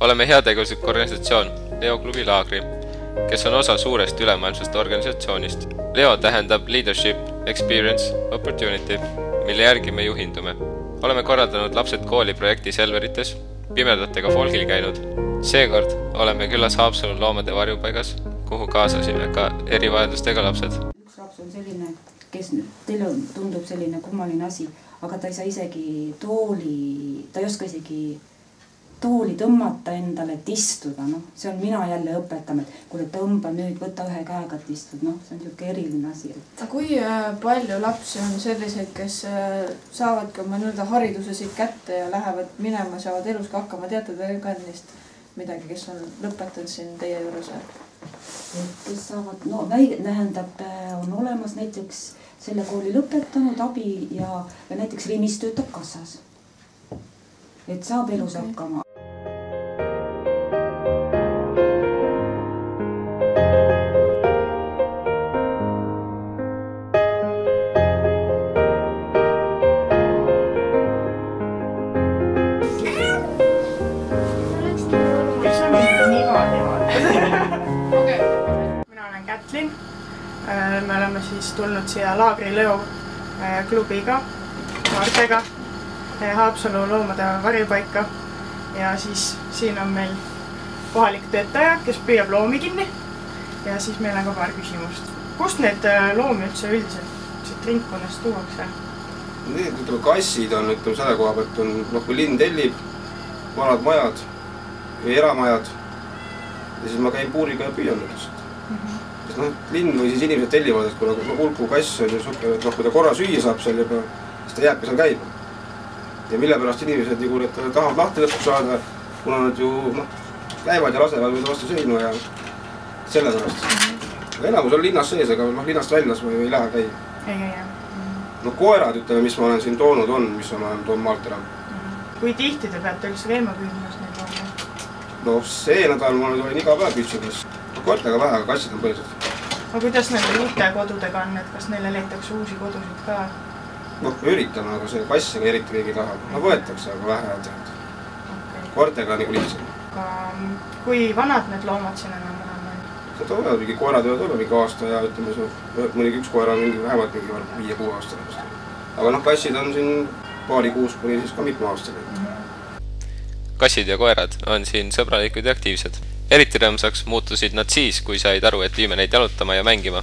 Oleme heategevuslik organisatsioon Leo klubi Laagri, kes on osa suurest ülemaailmsest organisatsioonist. Leo tähendab Leadership, Experience, Opportunity, mille järgi me juhindume. Oleme korraldanud lapsed kooli projekti Selverites, pimedatega folgil käinud. Seekord oleme külas Haapsalu loomade varjupaigas, kuhu kaasasime ka erivajadustega lapsed. Üks laps on selline, kes teile tundub selline kummaline asi, aga ta ei saa isegi ta ei oska isegi tooli tõmmata endale, et istuda. See on mina jälle õpetama, et kuule tõmba nüüd, võta ühe käega, et istud. See on niisugune eriline asi. Kui palju lapsi on selliseid, kes saavadki oma hariduse siit kätte ja lähevad minema, saavad elus ka hakkama? Teate te ka neist midagi, kes on lõpetanud siin teie juures? Kes saavad, tähendab, on olemas näiteks selle kooli lõpetanud abi ja näiteks Rimis töötab kassas. Et saab elus hakkama. Mina olen Kätlin. Me oleme siis tulnud siia Laagri Leo klubiga, noortega, Haapsalu loomade varjupaika ja siis siin on meil kohalik töötaja, kes püüab loomi kinni ja siis meil on ka paar küsimust. Kust need loomi üldse üldiselt siit ringkonnast tuuakse? Need kassid on selle koha pealt, kui linn tellib vanad majad või eramajad ja siis ma käin puuriga ja püüan neid. Linn või siis inimesed tellivad, et kui hulku kass on ja kui ta korra süüa saab seal juba, siis ta jääbki seal käima. Ja mille pärast inimesed tahavad lahti lõpuks saada, kuna nad ju käivad ja lasevad või vastu seinu ja selle pärast. Enamus on linnas sees, aga linnast väljas ma ei lähe käia. Ei käia. Koerad, mis ma olen siin toonud on, mis ma olen toonud maalt ära. Kui tihti te peate üldse käima püüdmas neid loomi? See nädal ma olin iga päev püüdsimas. Koertega vähe, aga kassid on põhiliselt. Aga kuidas nende uute kodudega on, et kas neile leitakse uusi kodusid ka? Me üritame, aga see kassiga eriti keegi tahab. Võetakse, aga vähe on tehtud. Koertega on lihtsam. Kui vanad need loomad siin enam on? Seda võivad mingi koerad võivad mingi aasta ja mõnigi üks koer on vähemalt 5-6 aastane. Aga kassid on siin paari kuus kuni siis ka mitme aastane. Kassid ja koerad on siin sõbralikud ja aktiivsed. Eriti rõõmsaks muutusid nad siis, kui said aru, et viime neid jalutama ja mängima,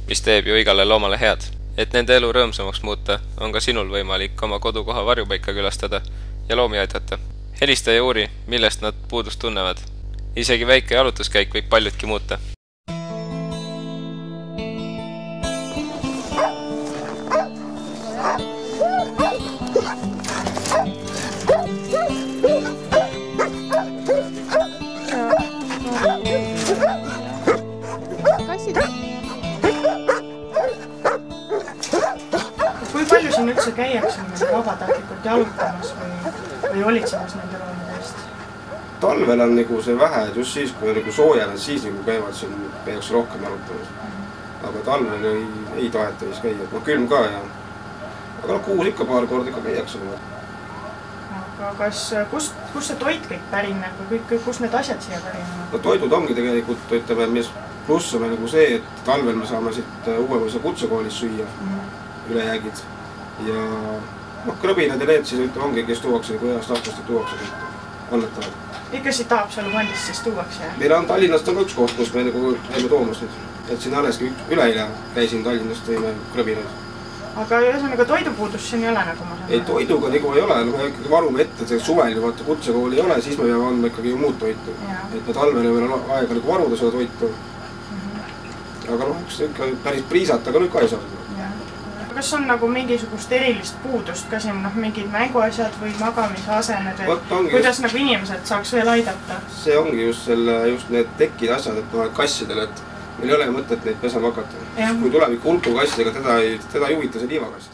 mis teeb ju igale loomale head. Et nende elu rõõmsamaks muuta, on ka sinul võimalik oma kodukoha varjupaika külastada ja loomi aidata. Helista ja uuri, millest nad puudust tunnevad. Isegi väike jalutuskäik võib paljudki muuta. Kui palju siin üldse käiakse vabatahtlikult jalutamas või olitsemas nende loomade eest? Talvel on see vähe, et just siis, kui on soojanud, siis käivad siin käiakse rohkem jalutamas. Aga talvel ei taheta siis käia, külm ka ja... Aga kuus ikka paar korda ikka käiakse. Aga kust see toit kõik pärineb või kust need asjad siia pärinevad? Toidud ongi tegelikult, mis pluss on see, et talvel me saame siit Uuemuise kutsekoolis süüa ülejäägid. Ja krõbinad ja need siis ongi, kes tuuakse, kui heast lahkust tuuakse annetavad. Ikka siit Haapsalu kandist siis tuuakse? Meil on Tallinnast on ka üks koht, kus me käime toomas nüüd. Et siin alleski üleile käisin Tallinnast tõime krõbinaid. Aga ühesõnaga toidupuudus siin ei ole, nagu ma saan? Ei, toiduga ei ole. Me ikkagi varume ette, et suvel ju kutsekooli ei ole, siis me peame andma ikkagi muud toitu. Et me talvel ei ole aega varuda seda toitu. Aga üks ikka päris priisata, aga nüüd ka ei saa. Kas on mingisugust erilist puudust ka siin, mingid mänguasjad või magamisasemed? Kuidas inimesed saaks veel aidata? See ongi just need tekkid asjad, et kassidel, et meil ei ole mõtet neid pesama hakata. Kui tuleb ikka hulku kassidega, teda ei huvita see liivakast.